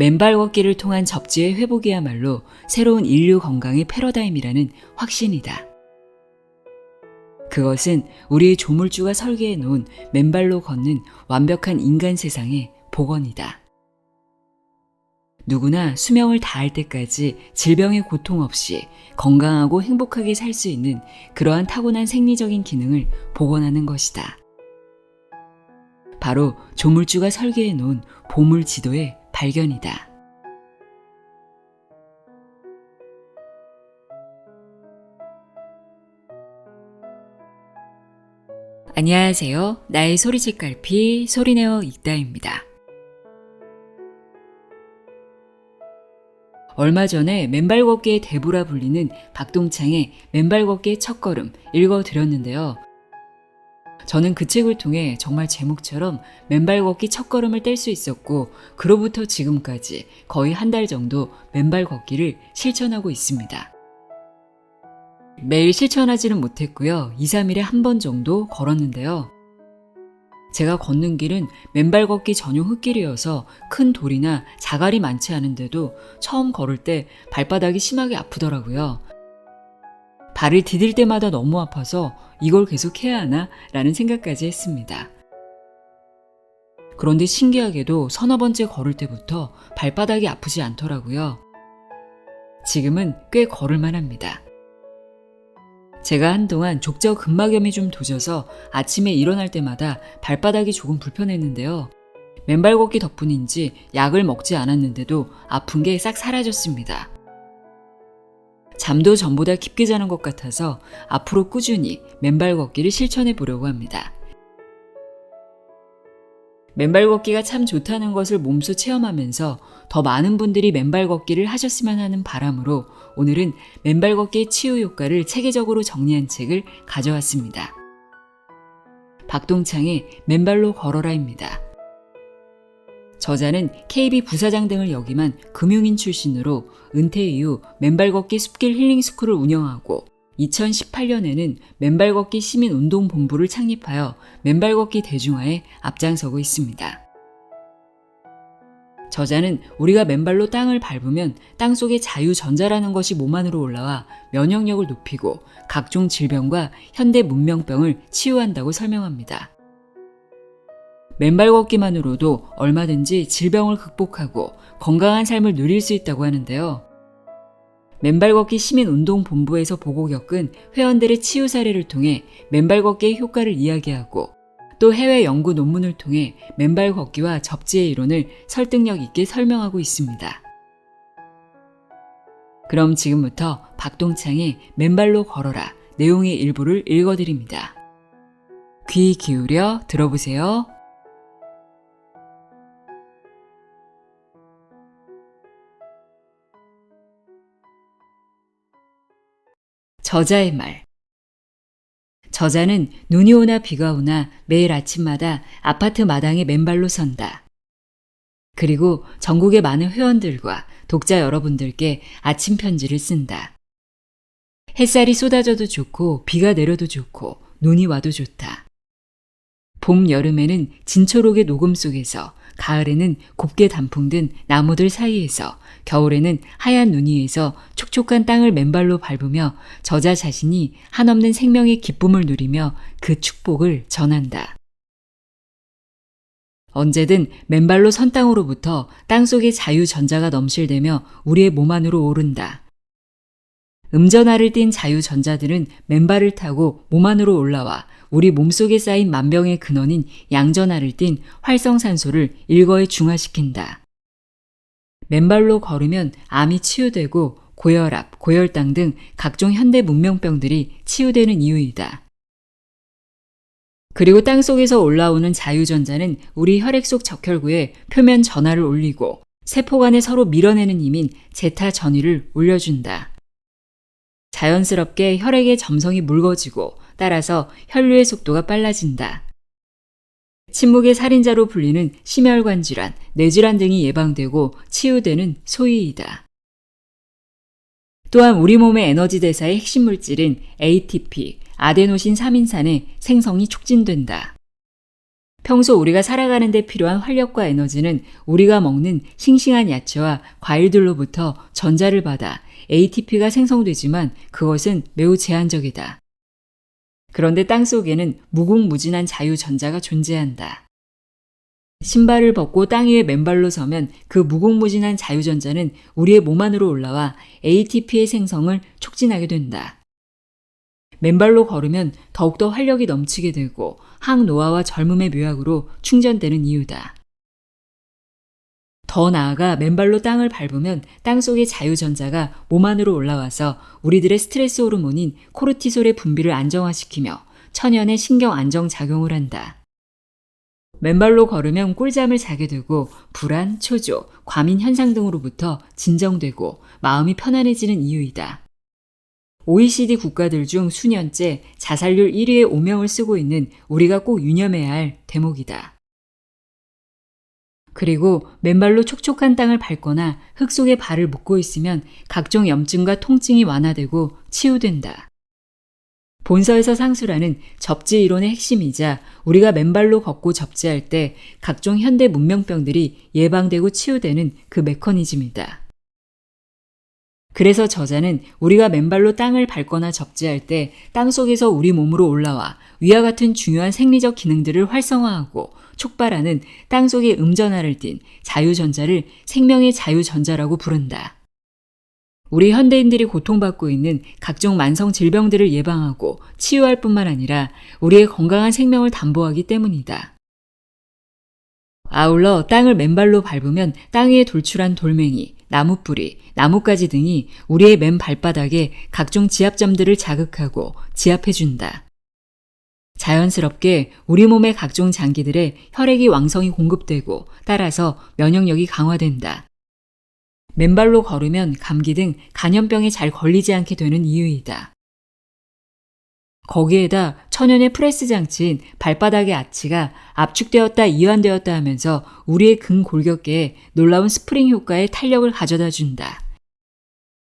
맨발 걷기를 통한 접지의 회복이야말로 새로운 인류 건강의 패러다임이라는 확신이다. 그것은 우리의 조물주가 설계해 놓은 맨발로 걷는 완벽한 인간 세상의 복원이다. 누구나 수명을 다할 때까지 질병의 고통 없이 건강하고 행복하게 살 수 있는 그러한 타고난 생리적인 기능을 복원하는 것이다. 바로 조물주가 설계해 놓은 보물지도의 발견이다. 안녕하세요. 나의 소리책갈피 소리내어 읽다입니다. 얼마 전에 맨발 걷기의 대부라 불리는 박동창의 맨발 걷기의 첫걸음 읽어드렸는데요. 저는 그 책을 통해 정말 제목처럼 맨발 걷기 첫걸음을 뗄 수 있었고, 그로부터 지금까지 거의 한 달 정도 맨발 걷기를 실천하고 있습니다. 매일 실천하지는 못했고요. 2, 3일에 한 번 정도 걸었는데요. 제가 걷는 길은 맨발 걷기 전용 흙길이어서 큰 돌이나 자갈이 많지 않은데도 처음 걸을 때 발바닥이 심하게 아프더라고요. 발을 디딜 때마다 너무 아파서 이걸 계속 해야 하나? 라는 생각까지 했습니다. 그런데 신기하게도 서너 번째 걸을 때부터 발바닥이 아프지 않더라고요. 지금은 꽤 걸을만 합니다. 제가 한동안 족저근막염이 좀 도져서 아침에 일어날 때마다 발바닥이 조금 불편했는데요. 맨발 걷기 덕분인지 약을 먹지 않았는데도 아픈 게 싹 사라졌습니다. 잠도 전보다 깊게 자는 것 같아서 앞으로 꾸준히 맨발 걷기를 실천해 보려고 합니다. 맨발 걷기가 참 좋다는 것을 몸소 체험하면서 더 많은 분들이 맨발 걷기를 하셨으면 하는 바람으로 오늘은 맨발 걷기의 치유 효과를 체계적으로 정리한 책을 가져왔습니다. 박동창의 맨발로 걸어라입니다. 저자는 KB 부사장 등을 역임한 금융인 출신으로 은퇴 이후 맨발 걷기 숲길 힐링 스쿨을 운영하고 2018년에는 맨발 걷기 시민운동본부를 창립하여 맨발 걷기 대중화에 앞장서고 있습니다. 저자는 우리가 맨발로 땅을 밟으면 땅속에 자유전자라는 것이 몸 안으로 올라와 면역력을 높이고 각종 질병과 현대 문명병을 치유한다고 설명합니다. 맨발 걷기만으로도 얼마든지 질병을 극복하고 건강한 삶을 누릴 수 있다고 하는데요. 맨발 걷기 시민운동본부에서 보고 겪은 회원들의 치유 사례를 통해 맨발 걷기의 효과를 이야기하고, 또 해외 연구 논문을 통해 맨발 걷기와 접지의 이론을 설득력 있게 설명하고 있습니다. 그럼 지금부터 박동창의 맨발로 걸어라 내용의 일부를 읽어드립니다. 귀 기울여 들어보세요. 저자의 말. 저자는 눈이 오나 비가 오나 매일 아침마다 아파트 마당에 맨발로 선다. 그리고 전국의 많은 회원들과 독자 여러분들께 아침 편지를 쓴다. 햇살이 쏟아져도 좋고 비가 내려도 좋고 눈이 와도 좋다. 봄, 여름에는 진초록의 녹음 속에서, 가을에는 곱게 단풍든 나무들 사이에서, 겨울에는 하얀 눈 위에서 촉촉한 땅을 맨발로 밟으며 저자 자신이 한없는 생명의 기쁨을 누리며 그 축복을 전한다. 언제든 맨발로 선 땅으로부터 땅속의 자유전자가 넘실대며 우리의 몸 안으로 오른다. 음전하를 띤 자유전자들은 맨발을 타고 몸 안으로 올라와 우리 몸속에 쌓인 만병의 근원인 양전하를 띤 활성산소를 일거에 중화시킨다. 맨발로 걸으면 암이 치유되고 고혈압, 고혈당 등 각종 현대 문명병들이 치유되는 이유이다. 그리고 땅속에서 올라오는 자유전자는 우리 혈액 속 적혈구에 표면 전하를 올리고 세포 간에 서로 밀어내는 힘인 제타 전위를 올려준다. 자연스럽게 혈액의 점성이 묽어지고 따라서 혈류의 속도가 빨라진다. 침묵의 살인자로 불리는 심혈관 질환, 뇌질환 등이 예방되고 치유되는 소이이다. 또한 우리 몸의 에너지 대사의 핵심 물질인 ATP, 아데노신 3인산의 생성이 촉진된다. 평소 우리가 살아가는 데 필요한 활력과 에너지는 우리가 먹는 싱싱한 야채와 과일들로부터 전자를 받아 ATP가 생성되지만 그것은 매우 제한적이다. 그런데 땅 속에는 무궁무진한 자유전자가 존재한다. 신발을 벗고 땅 위에 맨발로 서면 그 무궁무진한 자유전자는 우리의 몸 안으로 올라와 ATP의 생성을 촉진하게 된다. 맨발로 걸으면 더욱더 활력이 넘치게 되고 항노화와 젊음의 묘약으로 충전되는 이유다. 더 나아가 맨발로 땅을 밟으면 땅속의 자유전자가 몸 안으로 올라와서 우리들의 스트레스 호르몬인 코르티솔의 분비를 안정화시키며 천연의 신경 안정 작용을 한다. 맨발로 걸으면 꿀잠을 자게 되고 불안, 초조, 과민 현상 등으로부터 진정되고 마음이 편안해지는 이유이다. OECD 국가들 중 수년째 자살률 1위의 오명을 쓰고 있는 우리가 꼭 유념해야 할 대목이다. 그리고 맨발로 촉촉한 땅을 밟거나 흙 속에 발을 묶고 있으면 각종 염증과 통증이 완화되고 치유된다. 본서에서 상수라는 접지 이론의 핵심이자 우리가 맨발로 걷고 접지할 때 각종 현대 문명병들이 예방되고 치유되는 그 메커니즘이다. 그래서 저자는 우리가 맨발로 땅을 밟거나 접지할 때 땅속에서 우리 몸으로 올라와 위와 같은 중요한 생리적 기능들을 활성화하고 촉발하는 땅속의 음전하를 띤 자유전자를 생명의 자유전자라고 부른다. 우리 현대인들이 고통받고 있는 각종 만성 질병들을 예방하고 치유할 뿐만 아니라 우리의 건강한 생명을 담보하기 때문이다. 아울러 땅을 맨발로 밟으면 땅 위에 돌출한 돌멩이, 나무뿌리, 나뭇가지 등이 우리의 맨 발바닥에 각종 지압점들을 자극하고 지압해준다. 자연스럽게 우리 몸의 각종 장기들의 혈액이 왕성히 공급되고 따라서 면역력이 강화된다. 맨발로 걸으면 감기 등 감염병에 잘 걸리지 않게 되는 이유이다. 거기에다 천연의 프레스 장치인 발바닥의 아치가 압축되었다 이완되었다 하면서 우리의 근골격계에 놀라운 스프링 효과의 탄력을 가져다 준다.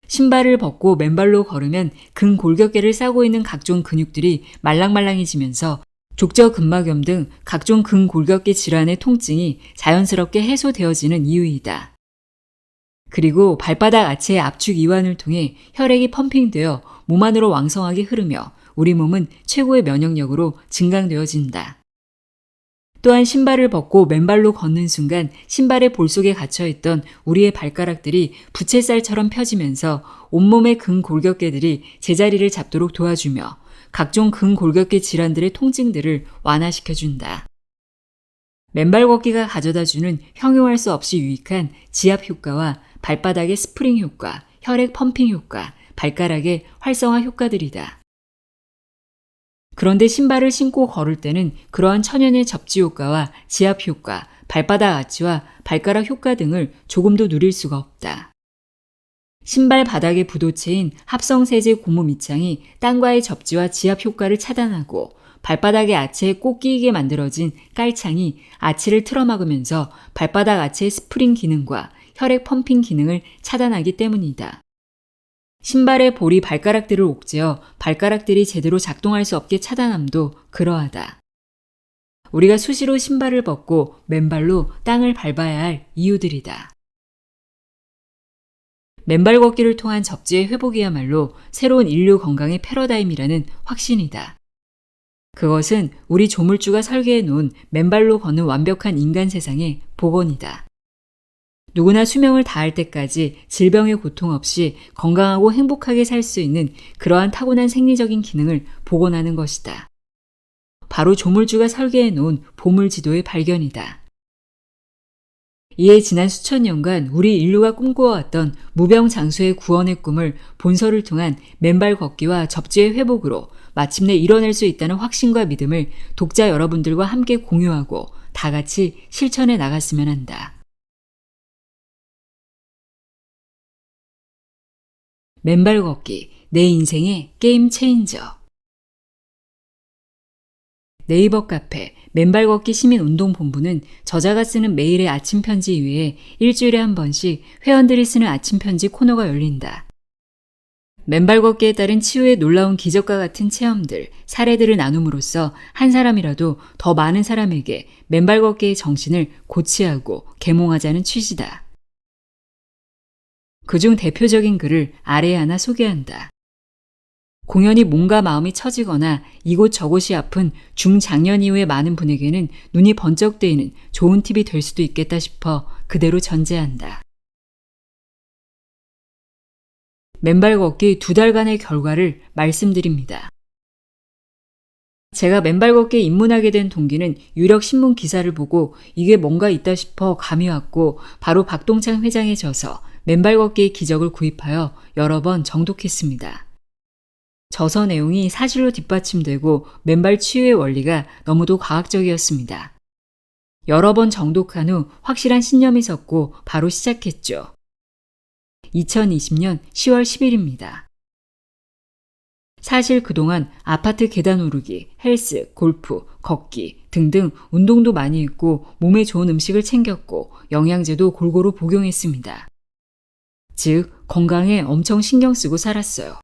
신발을 벗고 맨발로 걸으면 근골격계를 싸고 있는 각종 근육들이 말랑말랑해지면서 족저근막염 등 각종 근골격계 질환의 통증이 자연스럽게 해소되어지는 이유이다. 그리고 발바닥 아치의 압축 이완을 통해 혈액이 펌핑되어 몸 안으로 왕성하게 흐르며 우리 몸은 최고의 면역력으로 증강되어진다. 또한 신발을 벗고 맨발로 걷는 순간 신발의 볼 속에 갇혀있던 우리의 발가락들이 부채살처럼 펴지면서 온몸의 근골격계들이 제자리를 잡도록 도와주며 각종 근골격계 질환들의 통증들을 완화시켜준다. 맨발 걷기가 가져다주는 형용할 수 없이 유익한 지압 효과와 발바닥의 스프링 효과, 혈액 펌핑 효과, 발가락의 활성화 효과들이다. 그런데 신발을 신고 걸을 때는 그러한 천연의 접지 효과와 지압 효과, 발바닥 아치와 발가락 효과 등을 조금도 누릴 수가 없다. 신발 바닥의 부도체인 합성세제 고무 밑창이 땅과의 접지와 지압 효과를 차단하고 발바닥의 아치에 꼭 끼이게 만들어진 깔창이 아치를 틀어막으면서 발바닥 아치의 스프링 기능과 혈액 펌핑 기능을 차단하기 때문이다. 신발의 볼이 발가락들을 옥죄어 발가락들이 제대로 작동할 수 없게 차단함도 그러하다. 우리가 수시로 신발을 벗고 맨발로 땅을 밟아야 할 이유들이다. 맨발 걷기를 통한 접지의 회복이야말로 새로운 인류 건강의 패러다임이라는 확신이다. 그것은 우리 조물주가 설계해 놓은 맨발로 걷는 완벽한 인간 세상의 복원이다. 누구나 수명을 다할 때까지 질병의 고통 없이 건강하고 행복하게 살 수 있는 그러한 타고난 생리적인 기능을 복원하는 것이다. 바로 조물주가 설계해 놓은 보물지도의 발견이다. 이에 지난 수천 년간 우리 인류가 꿈꿔왔던 무병장수의 구원의 꿈을 본서를 통한 맨발 걷기와 접지의 회복으로 마침내 이뤄낼 수 있다는 확신과 믿음을 독자 여러분들과 함께 공유하고 다 같이 실천해 나갔으면 한다. 맨발 걷기, 내 인생의 게임 체인저. 네이버 카페 맨발 걷기 시민운동본부는 저자가 쓰는 메일의 아침 편지 이외에 일주일에 한 번씩 회원들이 쓰는 아침 편지 코너가 열린다. 맨발 걷기에 따른 치유의 놀라운 기적과 같은 체험들, 사례들을 나눔으로써 한 사람이라도 더 많은 사람에게 맨발 걷기의 정신을 고취하고 계몽하자는 취지다. 그중 대표적인 글을 아래에 하나 소개한다. 공연이 몸과 마음이 처지거나 이곳저곳이 아픈 중장년 이후의 많은 분에게는 눈이 번쩍 뜨이는 좋은 팁이 될 수도 있겠다 싶어 그대로 전제한다. 맨발 걷기 2달간의 결과를 말씀드립니다. 제가 맨발 걷기에 입문하게 된 동기는 유력 신문 기사를 보고 이게 뭔가 있다 싶어 감이 왔고 바로 박동창 회장에 져서 맨발 걷기의 기적을 구입하여 여러 번 정독했습니다. 저서 내용이 사실로 뒷받침되고 맨발 치유의 원리가 너무도 과학적이었습니다. 여러 번 정독한 후 확실한 신념이 섰고 바로 시작했죠. 2020년 10월 10일입니다. 사실 그동안 아파트 계단 오르기, 헬스, 골프, 걷기 등등 운동도 많이 했고 몸에 좋은 음식을 챙겼고 영양제도 골고루 복용했습니다. 즉 건강에 엄청 신경 쓰고 살았어요.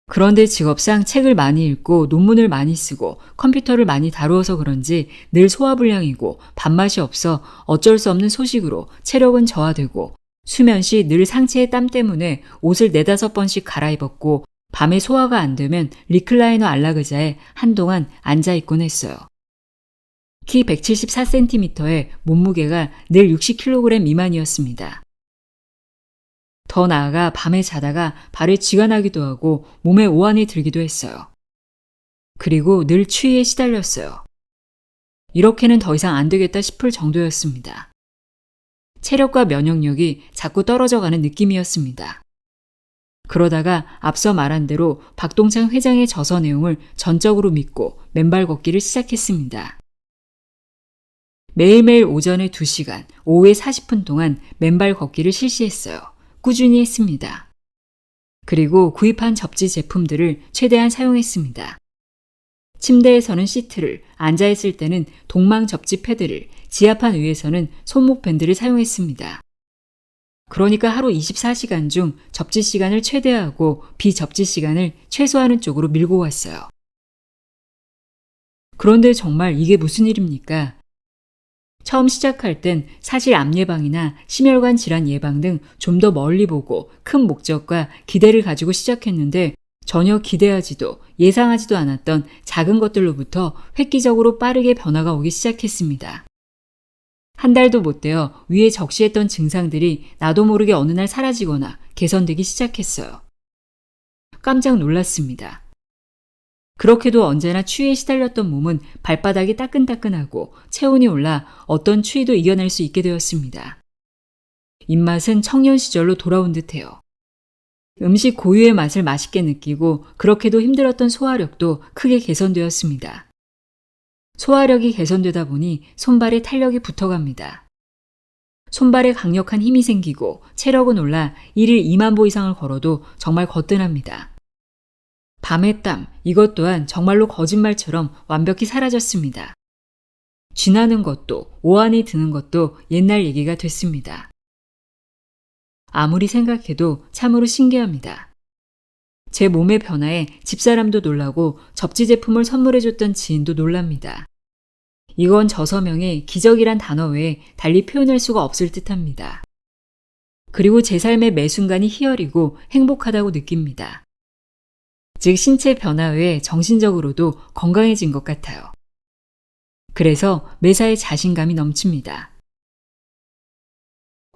그런데 직업상 책을 많이 읽고 논문을 많이 쓰고 컴퓨터를 많이 다루어서 그런지 늘 소화불량이고 밥맛이 없어 어쩔 수 없는 소식으로 체력은 저하되고 수면 시 늘 상체의 땀 때문에 옷을 4-5번씩 갈아입었고 밤에 소화가 안 되면 리클라이너 안락의자에 한동안 앉아있곤 했어요. 키 174cm에 몸무게가 늘 60kg 미만이었습니다. 더 나아가 밤에 자다가 발에 쥐가 나기도 하고 몸에 오한이 들기도 했어요. 그리고 늘 추위에 시달렸어요. 이렇게는 더 이상 안 되겠다 싶을 정도였습니다. 체력과 면역력이 자꾸 떨어져가는 느낌이었습니다. 그러다가 앞서 말한 대로 박동창 회장의 저서 내용을 전적으로 믿고 맨발 걷기를 시작했습니다. 매일매일 오전에 2시간, 오후에 40분 동안 맨발 걷기를 실시했어요. 꾸준히 했습니다. 그리고 구입한 접지 제품들을 최대한 사용했습니다. 침대에서는 시트를, 앉아있을 때는 동망 접지 패드를, 지하판 위에서는 손목 밴드를 사용했습니다. 그러니까 하루 24시간 중 접지 시간을 최대화하고 비접지 시간을 최소화하는 쪽으로 밀고 왔어요. 그런데 정말 이게 무슨 일입니까? 처음 시작할 땐 사실 암 예방이나 심혈관 질환 예방 등 좀 더 멀리 보고 큰 목적과 기대를 가지고 시작했는데 전혀 기대하지도 예상하지도 않았던 작은 것들로부터 획기적으로 빠르게 변화가 오기 시작했습니다. 한 달도 못 되어 위에 적시했던 증상들이 나도 모르게 어느 날 사라지거나 개선되기 시작했어요. 깜짝 놀랐습니다. 그렇게도 언제나 추위에 시달렸던 몸은 발바닥이 따끈따끈하고 체온이 올라 어떤 추위도 이겨낼 수 있게 되었습니다. 입맛은 청년 시절로 돌아온 듯해요. 음식 고유의 맛을 맛있게 느끼고 그렇게도 힘들었던 소화력도 크게 개선되었습니다. 소화력이 개선되다 보니 손발에 탄력이 붙어갑니다. 손발에 강력한 힘이 생기고 체력은 올라 1일 2만 보 이상을 걸어도 정말 거뜬합니다. 밤의 땀, 이것 또한 정말로 거짓말처럼 완벽히 사라졌습니다. 쥐나는 것도 오한이 드는 것도 옛날 얘기가 됐습니다. 아무리 생각해도 참으로 신기합니다. 제 몸의 변화에 집사람도 놀라고 접지 제품을 선물해줬던 지인도 놀랍니다. 이건 저 서명에 기적이란 단어 외에 달리 표현할 수가 없을 듯합니다. 그리고 제 삶의 매 순간이 희열이고 행복하다고 느낍니다. 즉 신체 변화 외에 정신적으로도 건강해진 것 같아요. 그래서 매사에 자신감이 넘칩니다.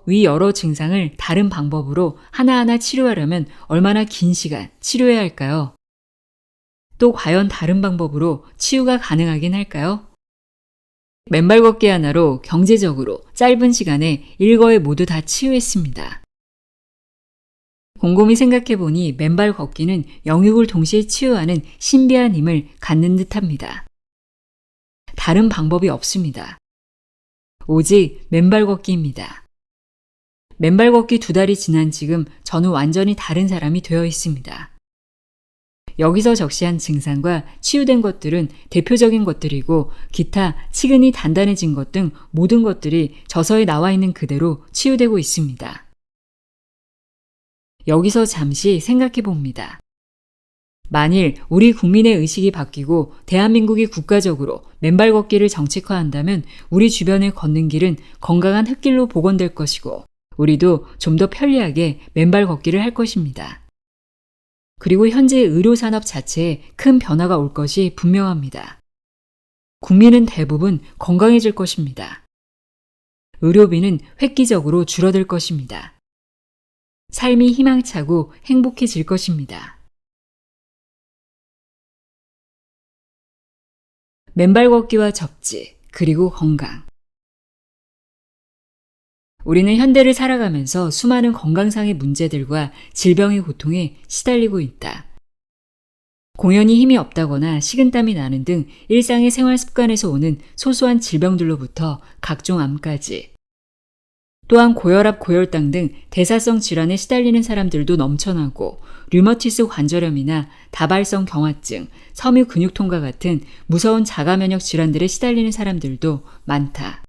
위 여러 증상을 다른 방법으로 하나하나 치료하려면 얼마나 긴 시간 치료해야 할까요? 또 과연 다른 방법으로 치유가 가능하긴 할까요? 맨발 걷기 하나로 경제적으로 짧은 시간에 일거에 모두 다 치유했습니다. 곰곰이 생각해보니 맨발 걷기는 영육을 동시에 치유하는 신비한 힘을 갖는 듯합니다. 다른 방법이 없습니다. 오직 맨발 걷기입니다. 맨발 걷기 2달이 지난 지금 저는 완전히 다른 사람이 되어 있습니다. 여기서 적시한 증상과 치유된 것들은 대표적인 것들이고 기타 치근이 단단해진 것 등 모든 것들이 저서에 나와 있는 그대로 치유되고 있습니다. 여기서 잠시 생각해 봅니다. 만일 우리 국민의 의식이 바뀌고 대한민국이 국가적으로 맨발 걷기를 정책화한다면 우리 주변을 걷는 길은 건강한 흙길로 복원될 것이고 우리도 좀 더 편리하게 맨발 걷기를 할 것입니다. 그리고 현재 의료산업 자체에 큰 변화가 올 것이 분명합니다. 국민은 대부분 건강해질 것입니다. 의료비는 획기적으로 줄어들 것입니다. 삶이 희망차고 행복해질 것입니다. 맨발 걷기와 접지, 그리고 건강. 우리는 현대를 살아가면서 수많은 건강상의 문제들과 질병의 고통에 시달리고 있다. 공연히 힘이 없다거나 식은땀이 나는 등 일상의 생활 습관에서 오는 소소한 질병들로부터 각종 암까지. 또한 고혈압, 고혈당 등 대사성 질환에 시달리는 사람들도 넘쳐나고 류머티스 관절염이나 다발성 경화증, 섬유 근육통과 같은 무서운 자가 면역 질환들에 시달리는 사람들도 많다.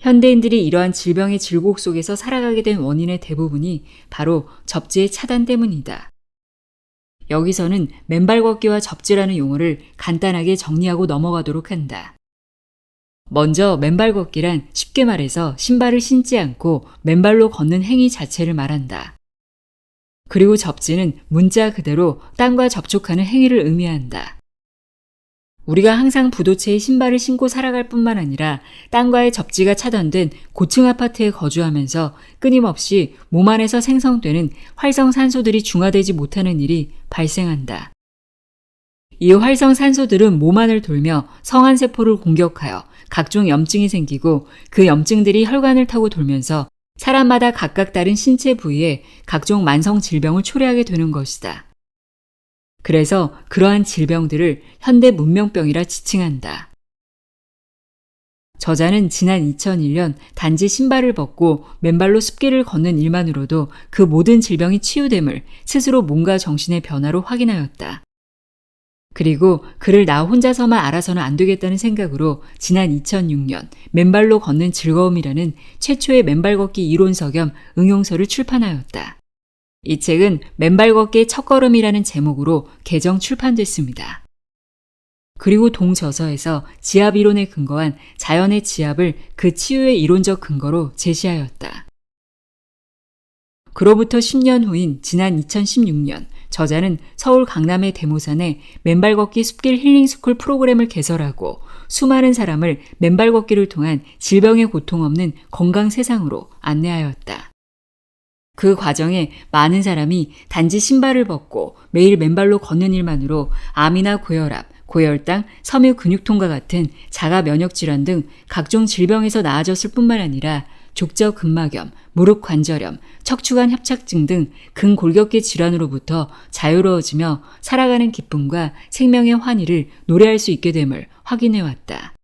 현대인들이 이러한 질병의 질곡 속에서 살아가게 된 원인의 대부분이 바로 접지의 차단 때문이다. 여기서는 맨발 걷기와 접지라는 용어를 간단하게 정리하고 넘어가도록 한다. 먼저 맨발 걷기란 쉽게 말해서 신발을 신지 않고 맨발로 걷는 행위 자체를 말한다. 그리고 접지는 문자 그대로 땅과 접촉하는 행위를 의미한다. 우리가 항상 부도체에 신발을 신고 살아갈 뿐만 아니라 땅과의 접지가 차단된 고층 아파트에 거주하면서 끊임없이 몸 안에서 생성되는 활성산소들이 중화되지 못하는 일이 발생한다. 이 활성산소들은 몸 안을 돌며 성안세포를 공격하여 각종 염증이 생기고 그 염증들이 혈관을 타고 돌면서 사람마다 각각 다른 신체 부위에 각종 만성 질병을 초래하게 되는 것이다. 그래서 그러한 질병들을 현대 문명병이라 지칭한다. 저자는 지난 2001년 단지 신발을 벗고 맨발로 숲길을 걷는 일만으로도 그 모든 질병이 치유됨을 스스로 몸과 정신의 변화로 확인하였다. 그리고 그를 나 혼자서만 알아서는 안 되겠다는 생각으로 지난 2006년 맨발로 걷는 즐거움이라는 최초의 맨발 걷기 이론서 겸 응용서를 출판하였다. 이 책은 맨발 걷기의 첫걸음이라는 제목으로 개정 출판됐습니다. 그리고 동저서에서 지압 이론에 근거한 자연의 지압을 그 치유의 이론적 근거로 제시하였다. 그로부터 10년 후인 지난 2016년 저자는 서울 강남의 대모산에 맨발 걷기 숲길 힐링스쿨 프로그램을 개설하고 수많은 사람을 맨발 걷기를 통한 질병의 고통 없는 건강 세상으로 안내하였다. 그 과정에 많은 사람이 단지 신발을 벗고 매일 맨발로 걷는 일만으로 암이나 고혈압, 고혈당, 섬유 근육통과 같은 자가 면역 질환 등 각종 질병에서 나아졌을 뿐만 아니라 족저근막염, 무릎 관절염, 척추관 협착증 등 근골격계 질환으로부터 자유로워지며 살아가는 기쁨과 생명의 환희를 노래할 수 있게 됨을 확인해왔다.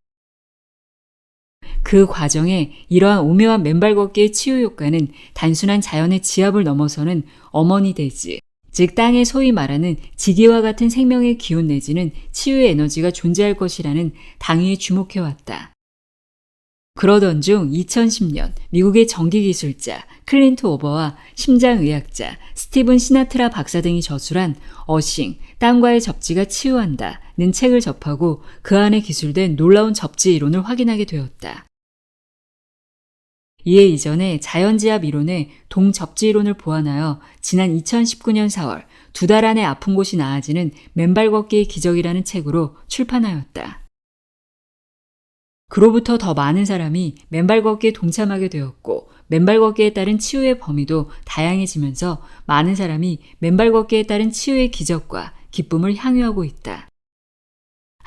그 과정에 이러한 오묘한 맨발 걷기의 치유 효과는 단순한 자연의 지압을 넘어서는 어머니 대지, 즉 땅에 소위 말하는 지기와 같은 생명의 기운 내지는 치유의 에너지가 존재할 것이라는 당위에 주목해왔다. 그러던 중 2010년 미국의 전기기술자 클린트 오버와 심장의학자 스티븐 시나트라 박사 등이 저술한 어싱, 땅과의 접지가 치유한다는 책을 접하고 그 안에 기술된 놀라운 접지 이론을 확인하게 되었다. 이에 이전에 자연지압 이론에 동접지 이론을 보완하여 지난 2019년 4월 2달 안에 아픈 곳이 나아지는 맨발 걷기의 기적이라는 책으로 출판하였다. 그로부터 더 많은 사람이 맨발 걷기에 동참하게 되었고 맨발 걷기에 따른 치유의 범위도 다양해지면서 많은 사람이 맨발 걷기에 따른 치유의 기적과 기쁨을 향유하고 있다.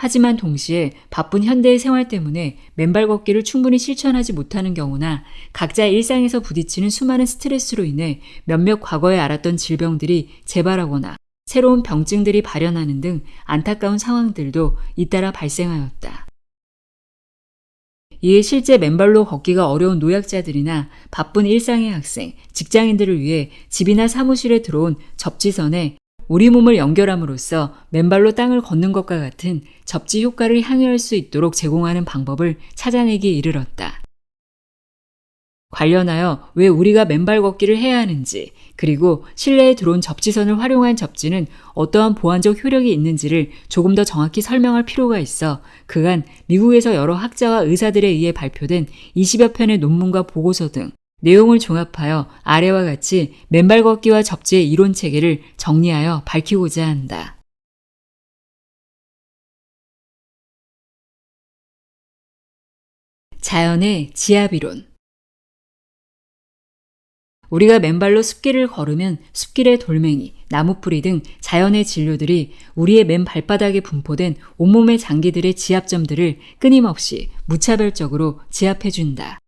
하지만 동시에 바쁜 현대의 생활 때문에 맨발 걷기를 충분히 실천하지 못하는 경우나 각자 일상에서 부딪히는 수많은 스트레스로 인해 몇몇 과거에 알았던 질병들이 재발하거나 새로운 병증들이 발현하는 등 안타까운 상황들도 잇따라 발생하였다. 이에 실제 맨발로 걷기가 어려운 노약자들이나 바쁜 일상의 학생, 직장인들을 위해 집이나 사무실에 들어온 접지선에 우리 몸을 연결함으로써 맨발로 땅을 걷는 것과 같은 접지 효과를 향유할 수 있도록 제공하는 방법을 찾아내기에 이르렀다. 관련하여 왜 우리가 맨발 걷기를 해야 하는지, 그리고 실내에 들어온 접지선을 활용한 접지는 어떠한 보완적 효력이 있는지를 조금 더 정확히 설명할 필요가 있어 그간 미국에서 여러 학자와 의사들에 의해 발표된 20여 편의 논문과 보고서 등 내용을 종합하여 아래와 같이 맨발 걷기와 접지의 이론 체계를 정리하여 밝히고자 한다. 자연의 지압이론. 우리가 맨발로 숲길을 걸으면 숲길의 돌멩이, 나무뿌리 등 자연의 진료들이 우리의 맨 발바닥에 분포된 온몸의 장기들의 지압점들을 끊임없이 무차별적으로 지압해준다.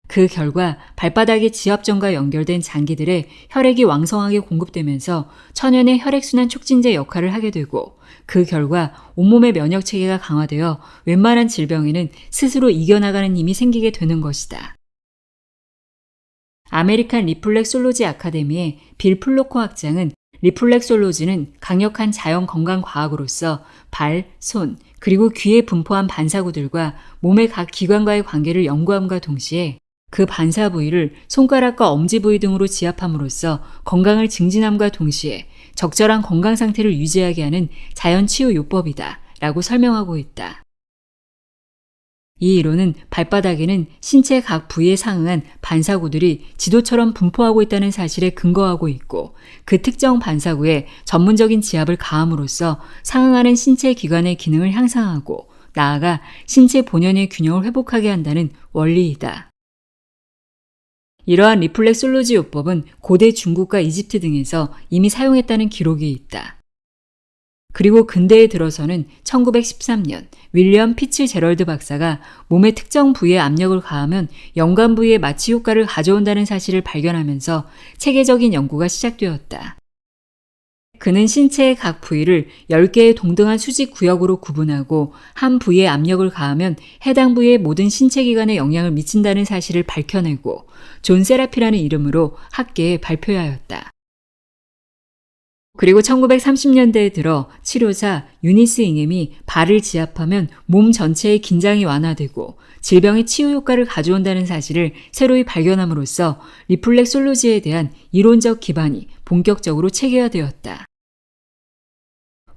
그 결과 발바닥의 지압점과 연결된 장기들의 혈액이 왕성하게 공급되면서 천연의 혈액순환 촉진제 역할을 하게 되고, 그 결과 온몸의 면역체계가 강화되어 웬만한 질병에는 스스로 이겨나가는 힘이 생기게 되는 것이다. 아메리칸 리플렉솔로지 아카데미의 빌 플로코 학장은 리플렉솔로지는 강력한 자연 건강 과학으로서 발, 손, 그리고 귀에 분포한 반사구들과 몸의 각 기관과의 관계를 연구함과 동시에 그 반사 부위를 손가락과 엄지 부위 등으로 지압함으로써 건강을 증진함과 동시에 적절한 건강 상태를 유지하게 하는 자연 치유 요법이다 라고 설명하고 있다. 이 이론은 발바닥에는 신체 각 부위에 상응한 반사구들이 지도처럼 분포하고 있다는 사실에 근거하고 있고, 그 특정 반사구에 전문적인 지압을 가함으로써 상응하는 신체 기관의 기능을 향상하고 나아가 신체 본연의 균형을 회복하게 한다는 원리이다. 이러한 리플렉솔로지 요법은 고대 중국과 이집트 등에서 이미 사용했다는 기록이 있다. 그리고 근대에 들어서는 1913년 윌리엄 피츠제럴드 박사가 몸의 특정 부위에 압력을 가하면 연관 부위에 마취 효과를 가져온다는 사실을 발견하면서 체계적인 연구가 시작되었다. 그는 신체의 각 부위를 10개의 동등한 수직 구역으로 구분하고 한 부위에 압력을 가하면 해당 부위의 모든 신체 기관에 영향을 미친다는 사실을 밝혀내고 존 세라피라는 이름으로 학계에 발표하였다. 그리고 1930년대에 들어 치료사 유니스 잉햄이 발을 지압하면 몸 전체의 긴장이 완화되고 질병의 치유 효과를 가져온다는 사실을 새로이 발견함으로써 리플렉솔로지에 대한 이론적 기반이 본격적으로 체계화되었다.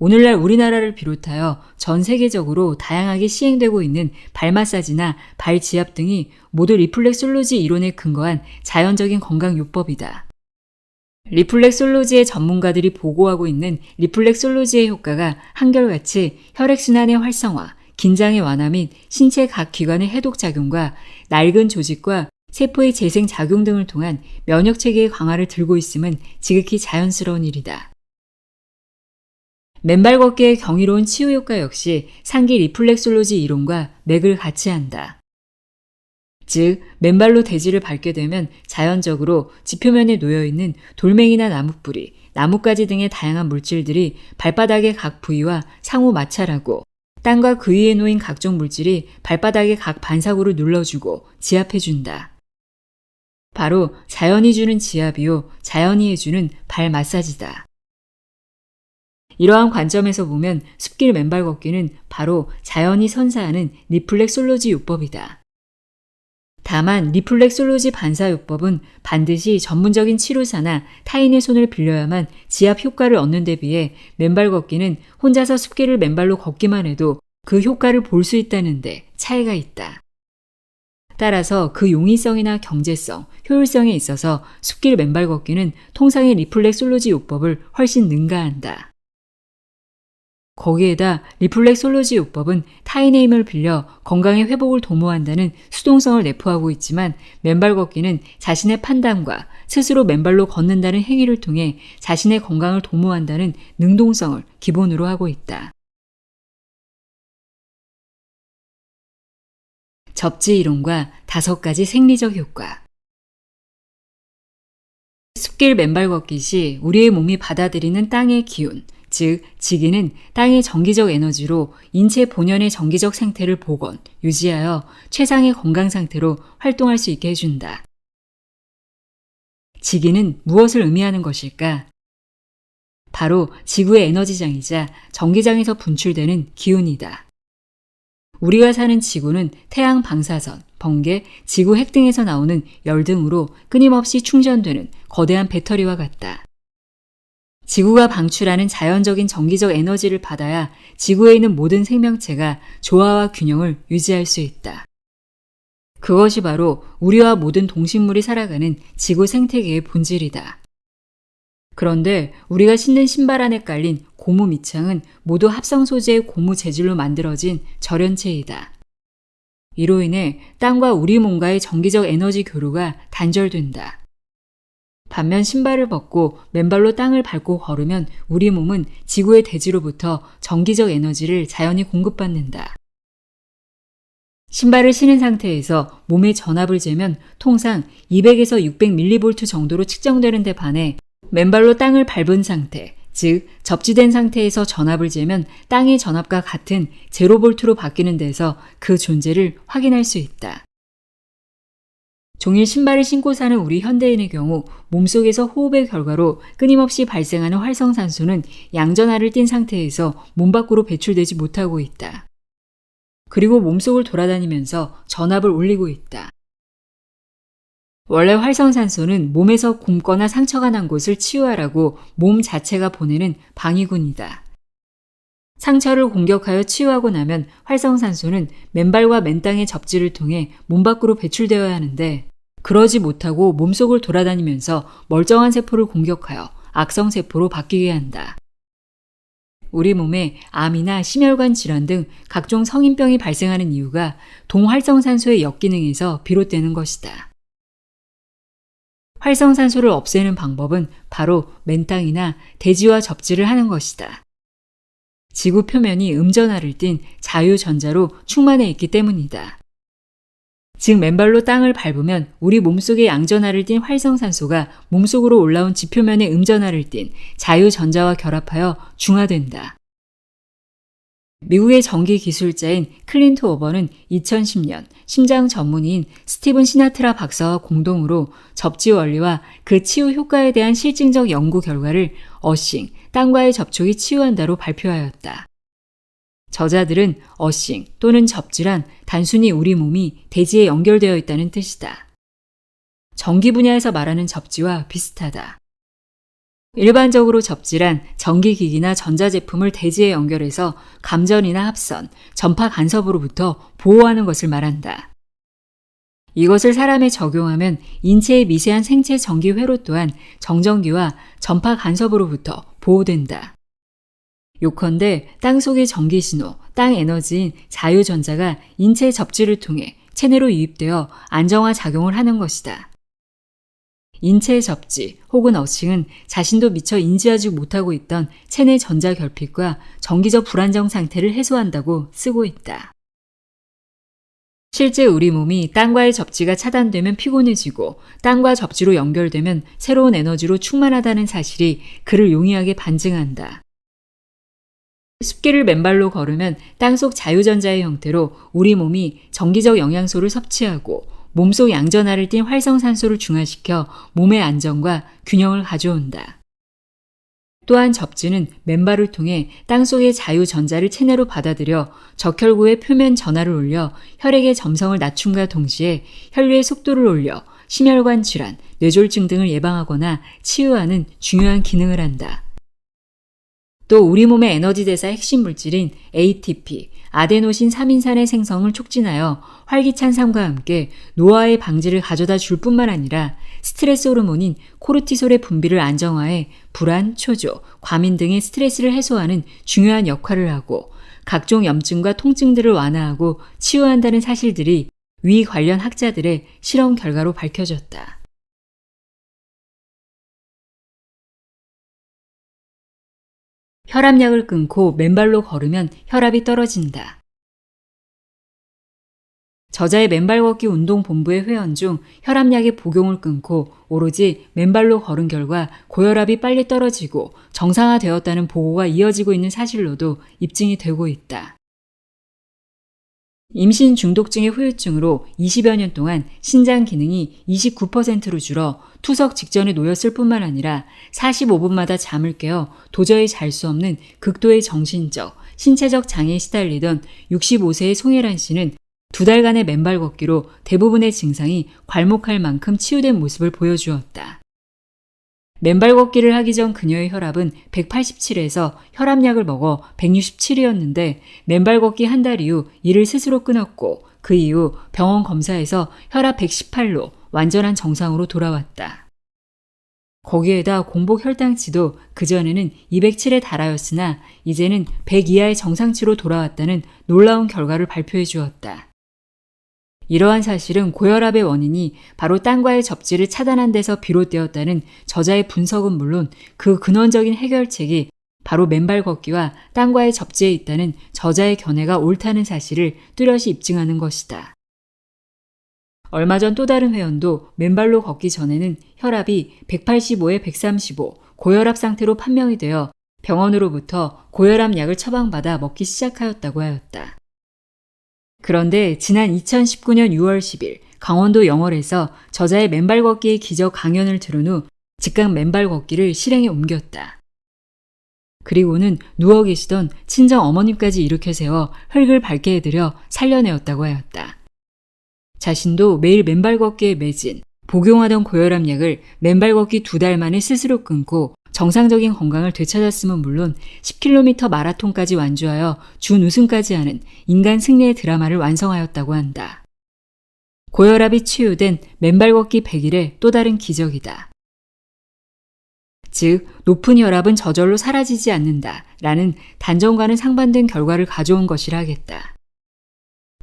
오늘날 우리나라를 비롯하여 전 세계적으로 다양하게 시행되고 있는 발 마사지나 발 지압 등이 모두 리플렉솔로지 이론에 근거한 자연적인 건강 요법이다. 리플렉솔로지의 전문가들이 보고하고 있는 리플렉솔로지의 효과가 한결같이 혈액순환의 활성화, 긴장의 완화 및 신체 각 기관의 해독작용과 낡은 조직과 세포의 재생작용 등을 통한 면역체계의 강화를 들고 있음은 지극히 자연스러운 일이다. 맨발 걷기의 경이로운 치유 효과 역시 상기 리플렉솔로지 이론과 맥을 같이 한다. 즉, 맨발로 대지를 밟게 되면 자연적으로 지표면에 놓여있는 돌멩이나 나무뿌리, 나뭇가지 등의 다양한 물질들이 발바닥의 각 부위와 상호 마찰하고 땅과 그 위에 놓인 각종 물질이 발바닥의 각 반사구를 눌러주고 지압해준다. 바로 자연이 주는 지압이요, 자연이 해주는 발 마사지다. 이러한 관점에서 보면 숲길 맨발 걷기는 바로 자연이 선사하는 리플렉솔로지 요법이다. 다만 리플렉솔로지 반사요법은 반드시 전문적인 치료사나 타인의 손을 빌려야만 지압 효과를 얻는 데 비해 맨발 걷기는 혼자서 숲길을 맨발로 걷기만 해도 그 효과를 볼 수 있다는데 차이가 있다. 따라서 그 용이성이나 경제성, 효율성에 있어서 숲길 맨발 걷기는 통상의 리플렉솔로지 요법을 훨씬 능가한다. 거기에다 리플렉솔로지 요법은 타인의 힘을 빌려 건강의 회복을 도모한다는 수동성을 내포하고 있지만 맨발 걷기는 자신의 판단과 스스로 맨발로 걷는다는 행위를 통해 자신의 건강을 도모한다는 능동성을 기본으로 하고 있다. 접지 이론과 5가지 생리적 효과. 숲길 맨발 걷기 시 우리의 몸이 받아들이는 땅의 기운, 즉 지기는 땅의 정기적 에너지로 인체 본연의 정기적 상태를 복원, 유지하여 최상의 건강 상태로 활동할 수 있게 해준다. 지기는 무엇을 의미하는 것일까? 바로 지구의 에너지장이자 전기장에서 분출되는 기운이다. 우리가 사는 지구는 태양 방사선, 번개, 지구 핵 등에서 나오는 열 등으로 끊임없이 충전되는 거대한 배터리와 같다. 지구가 방출하는 자연적인 정기적 에너지를 받아야 지구에 있는 모든 생명체가 조화와 균형을 유지할 수 있다. 그것이 바로 우리와 모든 동식물이 살아가는 지구 생태계의 본질이다. 그런데 우리가 신는 신발 안에 깔린 고무 밑창은 모두 합성 소재의 고무 재질로 만들어진 절연체이다. 이로 인해 땅과 우리 몸과의 정기적 에너지 교류가 단절된다. 반면 신발을 벗고 맨발로 땅을 밟고 걸으면 우리 몸은 지구의 대지로부터 정기적 에너지를 자연히 공급받는다. 신발을 신은 상태에서 몸의 전압을 재면 통상 200에서 600mV 정도로 측정되는 데 반해 맨발로 땅을 밟은 상태, 즉 접지된 상태에서 전압을 재면 땅의 전압과 같은 0V로 바뀌는 데서 그 존재를 확인할 수 있다. 종일 신발을 신고 사는 우리 현대인의 경우 몸속에서 호흡의 결과로 끊임없이 발생하는 활성산소는 양전하를 띈 상태에서 몸 밖으로 배출되지 못하고 있다. 그리고 몸속을 돌아다니면서 전압을 올리고 있다. 원래 활성산소는 몸에서 굼거나 상처가 난 곳을 치유하라고 몸 자체가 보내는 방위군이다. 상처를 공격하여 치유하고 나면 활성산소는 맨발과 맨땅의 접지를 통해 몸 밖으로 배출되어야 하는데 그러지 못하고 몸속을 돌아다니면서 멀쩡한 세포를 공격하여 악성세포로 바뀌게 한다. 우리 몸에 암이나 심혈관 질환 등 각종 성인병이 발생하는 이유가 동활성산소의 역기능에서 비롯되는 것이다. 활성산소를 없애는 방법은 바로 맨땅이나 대지와 접지를 하는 것이다. 지구 표면이 음전하를 띤 자유전자로 충만해 있기 때문이다. 즉 맨발로 땅을 밟으면 우리 몸속의 양전하를 띤 활성산소가 몸속으로 올라온 지표면의 음전하를 띤 자유전자와 결합하여 중화된다. 미국의 전기 기술자인 클린트 오버는 2010년 심장 전문의인 스티븐 시나트라 박사와 공동으로 접지 원리와 그 치유 효과에 대한 실증적 연구 결과를 어싱, 땅과의 접촉이 치유한다로 발표하였다. 저자들은 어싱 또는 접지란 단순히 우리 몸이 대지에 연결되어 있다는 뜻이다. 전기 분야에서 말하는 접지와 비슷하다. 일반적으로 접지란 전기기기나 전자제품을 대지에 연결해서 감전이나 합선, 전파 간섭으로부터 보호하는 것을 말한다. 이것을 사람에 적용하면 인체의 미세한 생체 전기 회로 또한 정전기와 전파 간섭으로부터 보호된다. 요컨대 땅속의 전기신호, 땅 에너지인 자유전자가 인체 접지를 통해 체내로 유입되어 안정화 작용을 하는 것이다. 인체 접지 혹은 어싱은 자신도 미처 인지하지 못하고 있던 체내 전자 결핍과 정기적 불안정 상태를 해소한다고 쓰고 있다. 실제 우리 몸이 땅과의 접지가 차단되면 피곤해지고 땅과 접지로 연결되면 새로운 에너지로 충만하다는 사실이 그를 용이하게 반증한다. 숲길을 맨발로 걸으면 땅속 자유전자의 형태로 우리 몸이 정기적 영양소를 섭취하고 몸속 양전하를 띤 활성산소를 중화시켜 몸의 안정과 균형을 가져온다. 또한 접지는 맨발을 통해 땅속의 자유전자를 체내로 받아들여 적혈구의 표면 전하를 올려 혈액의 점성을 낮춤과 동시에 혈류의 속도를 올려 심혈관 질환, 뇌졸중 등을 예방하거나 치유하는 중요한 기능을 한다. 또 우리 몸의 에너지 대사 핵심 물질인 ATP, 아데노신 3인산의 생성을 촉진하여 활기찬 삶과 함께 노화의 방지를 가져다 줄 뿐만 아니라 스트레스 호르몬인 코르티솔의 분비를 안정화해 불안, 초조, 과민 등의 스트레스를 해소하는 중요한 역할을 하고 각종 염증과 통증들을 완화하고 치유한다는 사실들이 위 관련 학자들의 실험 결과로 밝혀졌다. 혈압약을 끊고 맨발로 걸으면 혈압이 떨어진다. 저자의 맨발 걷기 운동 본부의 회원 중 혈압약의 복용을 끊고 오로지 맨발로 걸은 결과 고혈압이 빨리 떨어지고 정상화되었다는 보고가 이어지고 있는 사실로도 입증이 되고 있다. 임신 중독증의 후유증으로 20여 년 동안 신장 기능이 29%로 줄어 투석 직전에 놓였을 뿐만 아니라 45분마다 잠을 깨어 도저히 잘 수 없는 극도의 정신적, 신체적 장애에 시달리던 65세의 송혜란 씨는 2달간의 맨발 걷기로 대부분의 증상이 괄목할 만큼 치유된 모습을 보여주었다. 맨발 걷기를 하기 전 그녀의 혈압은 187에서 혈압약을 먹어 167이었는데 맨발 걷기 한 달 이후 이를 스스로 끊었고 그 이후 병원 검사에서 혈압 118로 완전한 정상으로 돌아왔다. 거기에다 공복 혈당치도 그전에는 207에 달하였으나 이제는 100 이하의 정상치로 돌아왔다는 놀라운 결과를 발표해 주었다. 이러한 사실은 고혈압의 원인이 바로 땀과의 접지를 차단한 데서 비롯되었다는 저자의 분석은 물론 그 근원적인 해결책이 바로 맨발 걷기와 땀과의 접지에 있다는 저자의 견해가 옳다는 사실을 뚜렷이 입증하는 것이다. 얼마 전 또 다른 회원도 맨발로 걷기 전에는 혈압이 185에 135 고혈압 상태로 판명이 되어 병원으로부터 고혈압 약을 처방받아 먹기 시작하였다고 하였다. 그런데 지난 2019년 6월 10일 강원도 영월에서 저자의 맨발 걷기의 기적 강연을 들은 후 즉각 맨발 걷기를 실행에 옮겼다. 그리고는 누워 계시던 친정 어머님까지 일으켜 세워 흙을 밟게 해드려 살려내었다고 하였다. 자신도 매일 맨발 걷기에 매진, 복용하던 고혈압 약을 맨발 걷기 2달 만에 스스로 끊고 정상적인 건강을 되찾았음은 물론 10km 마라톤까지 완주하여 준우승까지 하는 인간 승리의 드라마를 완성하였다고 한다. 고혈압이 치유된 맨발 걷기 100일의 또 다른 기적이다. 즉, 높은 혈압은 저절로 사라지지 않는다 라는 단정과는 상반된 결과를 가져온 것이라 하겠다.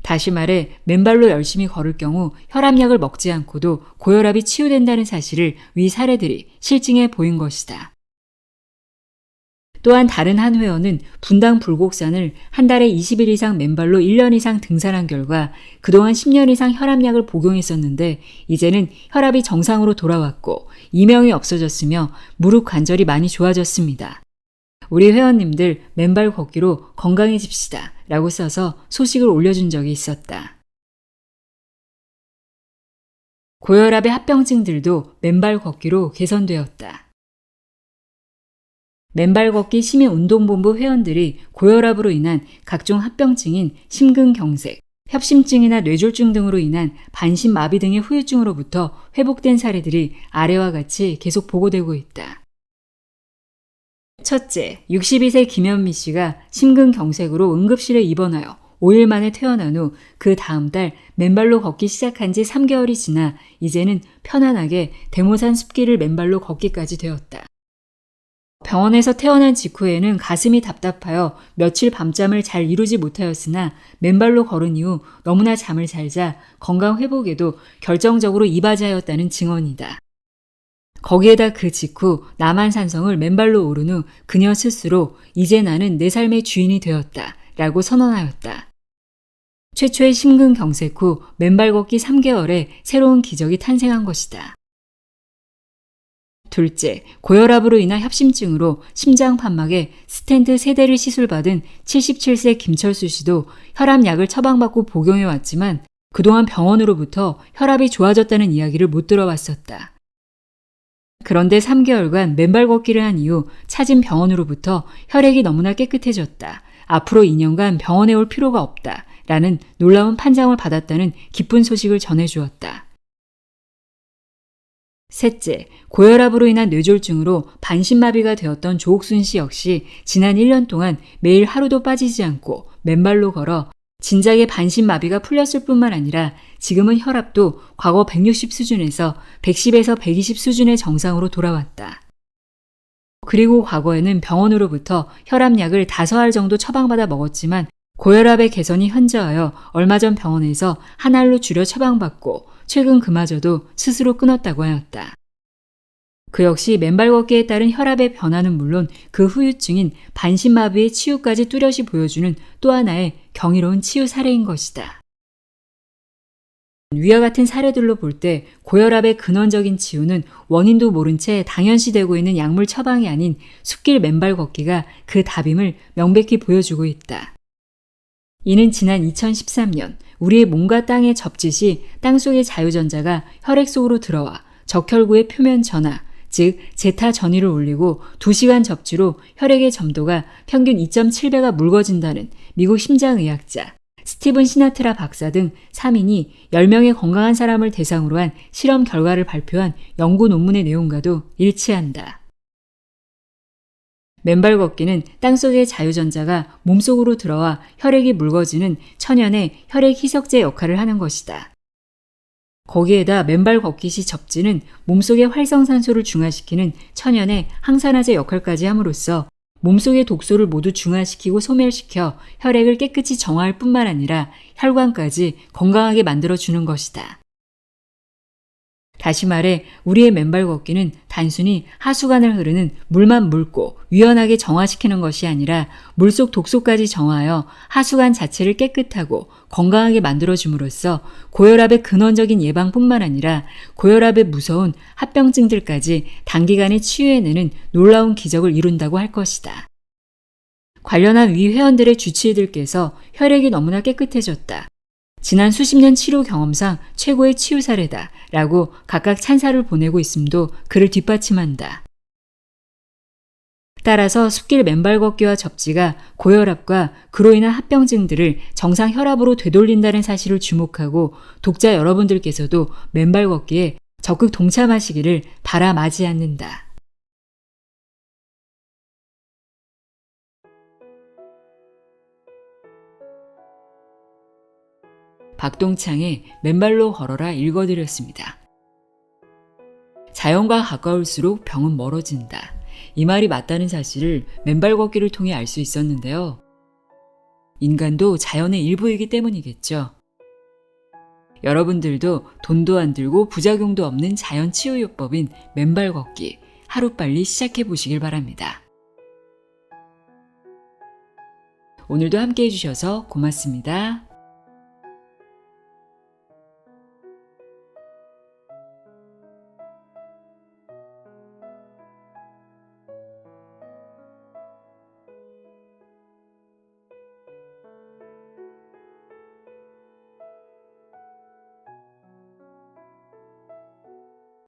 다시 말해 맨발로 열심히 걸을 경우 혈압약을 먹지 않고도 고혈압이 치유된다는 사실을 위 사례들이 실증해 보인 것이다. 또한 다른 한 회원은 분당 불곡산을 한 달에 20일 이상 맨발로 1년 이상 등산한 결과 그동안 10년 이상 혈압약을 복용했었는데 이제는 혈압이 정상으로 돌아왔고 이명이 없어졌으며 무릎 관절이 많이 좋아졌습니다. 우리 회원님들 맨발 걷기로 건강해집시다 라고 써서 소식을 올려준 적이 있었다. 고혈압의 합병증들도 맨발 걷기로 개선되었다. 맨발 걷기 시민운동본부 회원들이 고혈압으로 인한 각종 합병증인 심근경색, 협심증이나 뇌졸중 등으로 인한 반신마비 등의 후유증으로부터 회복된 사례들이 아래와 같이 계속 보고되고 있다. 첫째, 62세 김현미 씨가 심근경색으로 응급실에 입원하여 5일 만에 퇴원한 후 그 다음 달 맨발로 걷기 시작한 지 3개월이 지나 이제는 편안하게 대모산 숲길을 맨발로 걷기까지 되었다. 병원에서 퇴원한 직후에는 가슴이 답답하여 며칠 밤잠을 잘 이루지 못하였으나 맨발로 걸은 이후 너무나 잠을 잘 자 건강 회복에도 결정적으로 이바지하였다는 증언이다. 거기에다 그 직후 남한산성을 맨발로 오른 후 그녀 스스로 이제 나는 내 삶의 주인이 되었다 라고 선언하였다. 최초의 심근경색 후 맨발 걷기 3개월에 새로운 기적이 탄생한 것이다. 둘째, 고혈압으로 인한 협심증으로 심장판막에 스텐트 3대를 시술받은 77세 김철수 씨도 혈압약을 처방받고 복용해왔지만 그동안 병원으로부터 혈압이 좋아졌다는 이야기를 못 들어왔었다. 그런데 3개월간 맨발 걷기를 한 이후 찾은 병원으로부터 혈액이 너무나 깨끗해졌다. 앞으로 2년간 병원에 올 필요가 없다. 라는 놀라운 판정을 받았다는 기쁜 소식을 전해주었다. 셋째, 고혈압으로 인한 뇌졸중으로 반신마비가 되었던 조옥순 씨 역시 지난 1년 동안 매일 하루도 빠지지 않고 맨발로 걸어 진작에 반신마비가 풀렸을 뿐만 아니라 지금은 혈압도 과거 160 수준에서 110에서 120 수준의 정상으로 돌아왔다. 그리고 과거에는 병원으로부터 혈압약을 5알 정도 처방받아 먹었지만 고혈압의 개선이 현저하여 얼마 전 병원에서 한 알로 줄여 처방받고 최근 그마저도 스스로 끊었다고 하였다. 그 역시 맨발 걷기에 따른 혈압의 변화는 물론 그 후유증인 반신마비의 치유까지 뚜렷이 보여주는 또 하나의 경이로운 치유 사례인 것이다. 위와 같은 사례들로 볼 때 고혈압의 근원적인 치유는 원인도 모른 채 당연시되고 있는 약물 처방이 아닌 숲길 맨발 걷기가 그 답임을 명백히 보여주고 있다. 이는 지난 2013년 우리의 몸과 땅의 접지 시 땅속의 자유전자가 혈액 속으로 들어와 적혈구의 표면 전하, 즉 제타 전위를 올리고 2시간 접지로 혈액의 점도가 평균 2.7배가 묽어진다는 미국 심장의학자 스티븐 시나트라 박사 등 3인이 10명의 건강한 사람을 대상으로 한 실험 결과를 발표한 연구 논문의 내용과도 일치한다. 맨발 걷기는 땅속의 자유전자가 몸속으로 들어와 혈액이 묽어지는 천연의 혈액 희석제 역할을 하는 것이다. 거기에다 맨발 걷기 시 접지는 몸속의 활성산소를 중화시키는 천연의 항산화제 역할까지 함으로써 몸속의 독소를 모두 중화시키고 소멸시켜 혈액을 깨끗이 정화할 뿐만 아니라 혈관까지 건강하게 만들어주는 것이다. 다시 말해 우리의 맨발 걷기는 단순히 하수관을 흐르는 물만 묽고 유연하게 정화시키는 것이 아니라 물속 독소까지 정화하여 하수관 자체를 깨끗하고 건강하게 만들어줌으로써 고혈압의 근원적인 예방뿐만 아니라 고혈압의 무서운 합병증들까지 단기간에 치유해내는 놀라운 기적을 이룬다고 할 것이다. 관련한 위 회원들의 주치의들께서 혈액이 너무나 깨끗해졌다. 지난 수십 년 치료 경험상 최고의 치유 사례다 라고 각각 찬사를 보내고 있음도 그를 뒷받침한다. 따라서 숲길 맨발 걷기와 접지가 고혈압과 그로 인한 합병증들을 정상 혈압으로 되돌린다는 사실을 주목하고 독자 여러분들께서도 맨발 걷기에 적극 동참하시기를 바라마지 않는다. 박동창의 맨발로 걸어라 읽어드렸습니다. 자연과 가까울수록 병은 멀어진다. 이 말이 맞다는 사실을 맨발 걷기를 통해 알 수 있었는데요. 인간도 자연의 일부이기 때문이겠죠. 여러분들도 돈도 안 들고 부작용도 없는 자연 치유요법인 맨발 걷기 하루빨리 시작해 보시길 바랍니다. 오늘도 함께 해주셔서 고맙습니다.